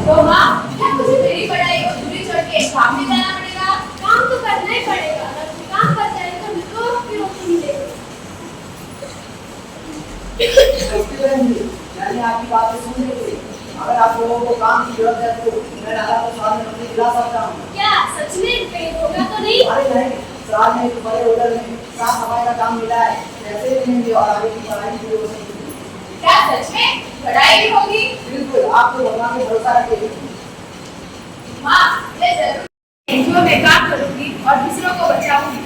तो माँ, क्या मुझे मेरी पढ़ाई को दूरी छोड़ के काम भी करना पड़ेगा? काम तो करना ही पड़ेगा। अगर तुम काम कर जाए तो रोटी मिलेगी। मैंने आपकी बातें सुन ली थी। अगर आप लोगों को काम की जरूरत है तो मैं नाला को साथ में नौकरी दिला सकता हूँ। क्या सच में पेट होगा तो नहीं? अरे नहीं, साथ में एक बड़े ऑर्डर में साफ सफाई का काम मिला है, पैसे भी देंगे और आगे की पढ़ाई भी हो सकती है। क्या सच में पढ़ाई भी होगी? बिल्कुल, आप तो भगवान पे भरोसा रखिए। माँ, मैं जरूर एनजीओ में काम करूंगी और दूसरों को बचाऊंगी।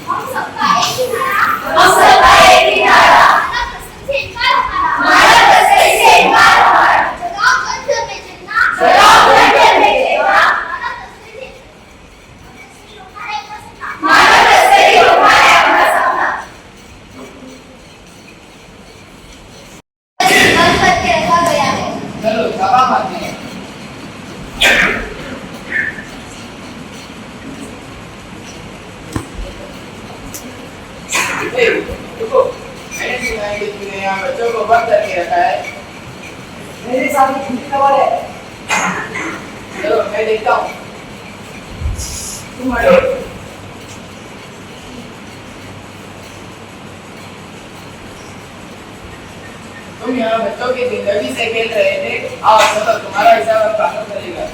हम सबका एक ही नारा। हम सबका एक ही नारा। मानव तस्करी से इनकार हमारा। मानव तस्करी से इनकार हमारा। जगाओ गंध में जितना। जगाओ गंध में जितना। मानव तस्करी रोका है अपना सपना। मानव तस्करी रोका है अपना सपना। बंद करके रखा गया है। चलो दबा मारते हैं। देखो, मैंने सुना है कि तूने यहाँ बच्चों को बंद करके रखा है। मेरे साथ झूठी खबर है। चलो मैं देखता हूँ। तुम हटो। तुम यहाँ बच्चों की जिंदगी से खेल रहे थे। आओ चलो, तुम्हारा हिसाब अब कानून करेगा।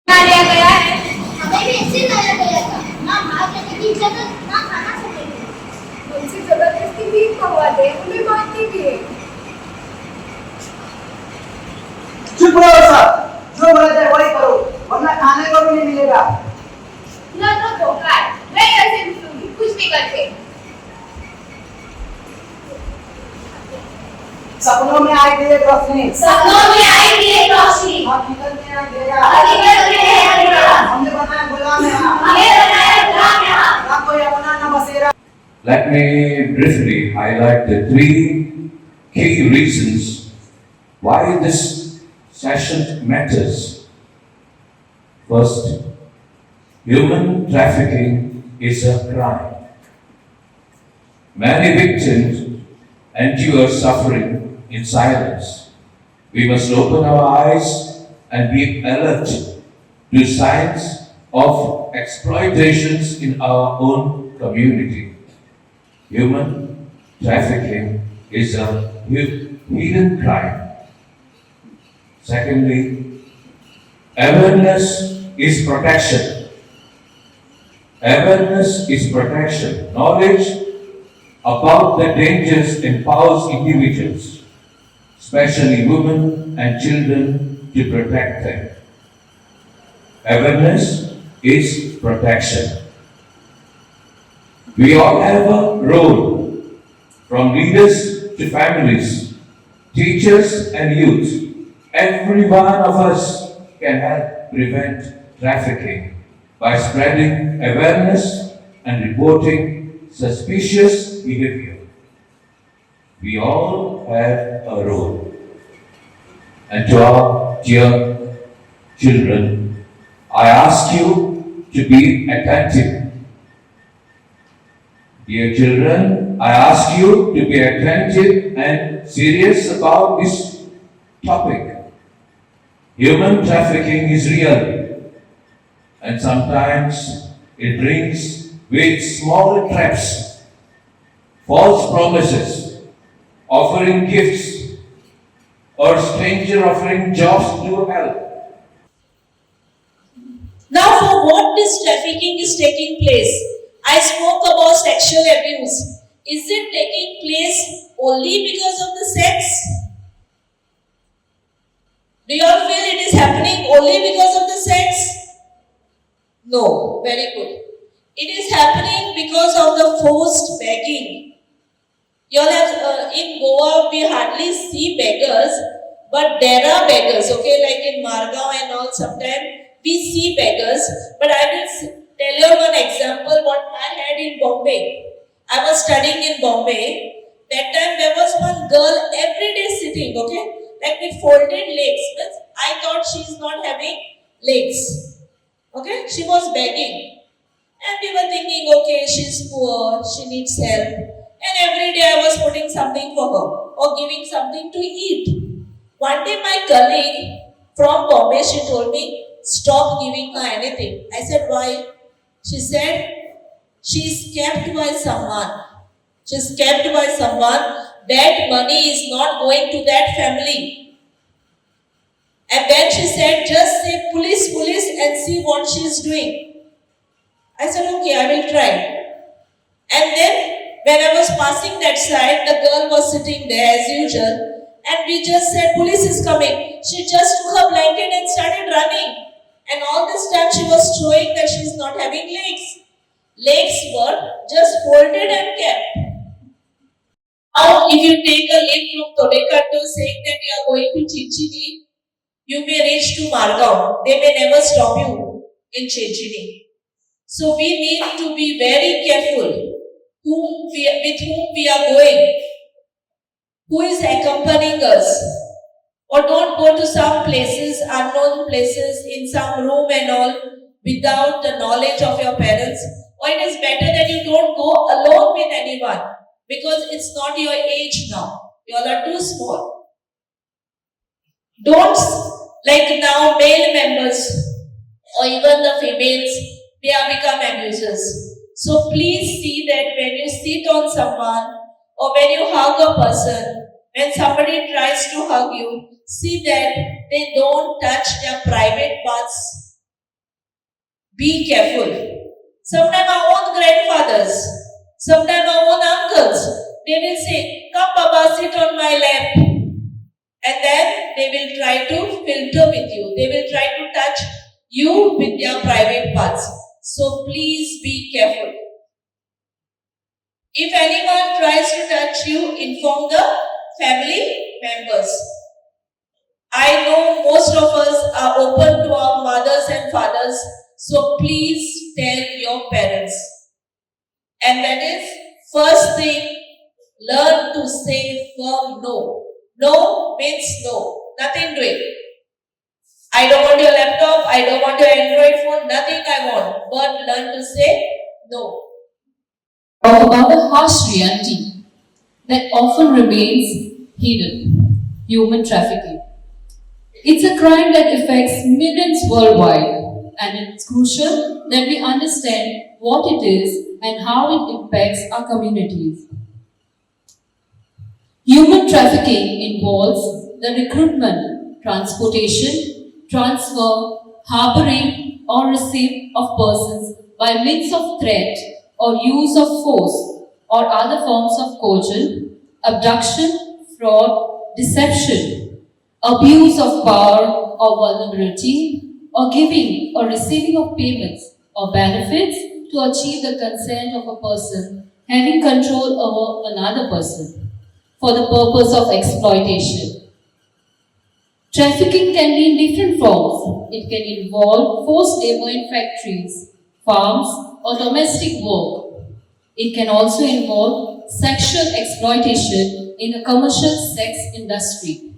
क्या लिया गया है? हमें भी ऐसे लाया गया था। ना भाग लेने की इजाजत, ना खाना छूटेगी। उनसे जबरदस्ती भी मंगवाते, उन्हें मारते भी है। चुप रहो सब, जो बोला जाए वही करो, वरना खाने को भी नहीं मिलेगा। न तो धोखा है, मैं ऐसे घुसूंगी, कुछ भी करके। सपनों में आएगी एक रोशनी, सपनों में आएगी एक रोशनी, हकीकत में अंधेरा। हकीकत में है अंधेरा। हमने बनाया गुलाम यहाँ, हमें बनाया गुलाम यहाँ। ना कोई अपना ना बसेरा। Let me briefly highlight the three key reasons why this session matters. First, human trafficking is a crime. Many victims endure suffering in silence. We must open our eyes and be alert to signs of exploitations in our own community. Human trafficking is a hidden crime. Secondly, awareness is protection. Awareness is protection. Knowledge about the dangers empowers individuals, especially women and children, to protect them. Awareness is protection. We all have a role, from leaders to families, teachers and youth. Every one of us can help prevent trafficking by spreading awareness and reporting suspicious behavior. We all have a role. And to our dear children, I ask you to be attentive. Dear children, I ask you to be attentive and serious about this topic. Human trafficking is real, and sometimes it brings with small traps, false promises, offering gifts, or stranger offering jobs to help. Now, for what this trafficking is taking place, I spoke about sexual abuse. Is it taking place only because of the sex? Do you all feel it is happening only because of the sex? No, very good. It is happening because of the forced begging. You all have, in Goa, we hardly see beggars, but there are beggars, okay, like in Margao and all, sometimes we see beggars, but I will tell you one example what I had in Bombay. I was studying in Bombay. That time there was one girl every day sitting, okay, like with folded legs. But I thought she is not having legs, okay, she was begging. And we were thinking, okay, she's poor, she needs help. And every day I was putting something for her or giving something to eat. One day my colleague from Bombay, she told me, stop giving her anything. I said, why? She said, she's kept by someone. She's kept by someone. That money is not going to that family. And then she said, just say police, police and see what she's doing. I said, okay, I will try. And then when I was passing that side, the girl was sitting there as usual. And we just said, police is coming. She just took her blanket and started running. And all this time she was showing that she's not having legs. Legs were just folded and kept. Now, if you take a lift from Todekattu saying that you are going to Chinchini, you may reach to Margao. They may never stop you in Chinchini. So we need to be very careful with whom we are going, who is accompanying us. Or don't go to some places, unknown places, in some room and all, without the knowledge of your parents. Or it is better that you don't go alone with anyone, because it's not your age now. You all are too small. Don't, like now, male members or even the females, they have become abusers. So please see that when you sit on someone or when you hug a person, when somebody tries to hug you, see that they don't touch their private parts. Be careful. Sometimes our own grandfathers, sometimes our own uncles, they will say, come Baba, sit on my lap. And then they will try to filter with you. They will try to touch you with their private parts. So please be careful. If anyone tries to touch you, inform the family members. I know most of us are open to our mothers and fathers, so please tell your parents. And that is, first thing, learn to say firm no. No means no. Nothing doing. I don't want your laptop, I don't want your Android phone, nothing I want. But learn to say no. About a harsh reality that often remains hidden: human trafficking. It's a crime that affects millions worldwide, and it's crucial that we understand what it is and how it impacts our communities. Human trafficking involves the recruitment, transportation, transfer, harboring, or receipt of persons by means of threat or use of force or other forms of coercion, abduction, fraud, deception, abuse of power or vulnerability, or giving or receiving of payments or benefits to achieve the consent of a person having control over another person for the purpose of exploitation. Trafficking can be in different forms. It can involve forced labor in factories, farms, or domestic work. It can also involve sexual exploitation in the commercial sex industry.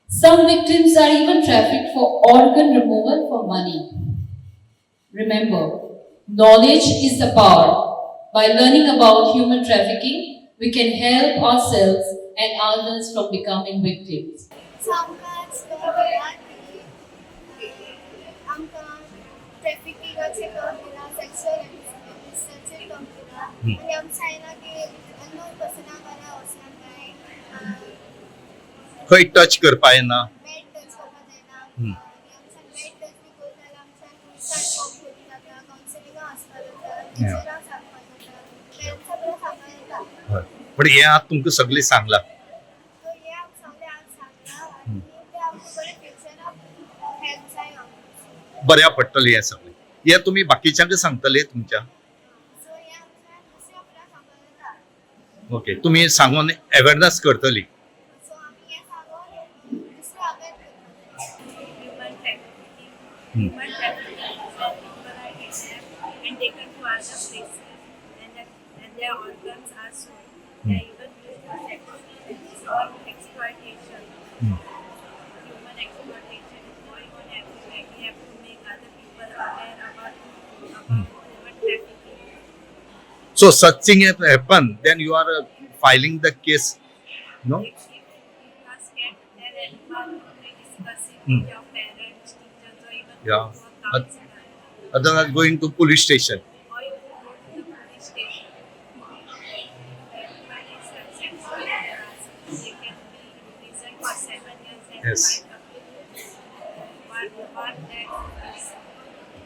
Some victims are even trafficked for organ removal for money. Remember, knowledge is the power. By learning about human trafficking, we can help ourselves and others from becoming victims. खंय touch करपा येना पण हे आत तुमकां सगळें सांगलां बऱ्या पडटलें हें सगळें हे तुमी बाकीच्यांक सांगतले तुमच्या ओके तुमी सांगून अवेरनेस करतली Human trafficking is when people are kidnapped and taken to other places and their organs are sold. They are even used for sexual or exploitation. Human exploitation is going on everywhere. We have to make other people aware about human trafficking. So such thing has happened, then you are filing the case, no? If you are scared, then openly discussing Hmm. with your parents, teachers, or even Yeah. to a counselor, Otherwise, going to police station. or you could go to the police station. Everyone is sexual harassment. They can be imprisoned for 7 years and Yes. fined up to one lakh rupees.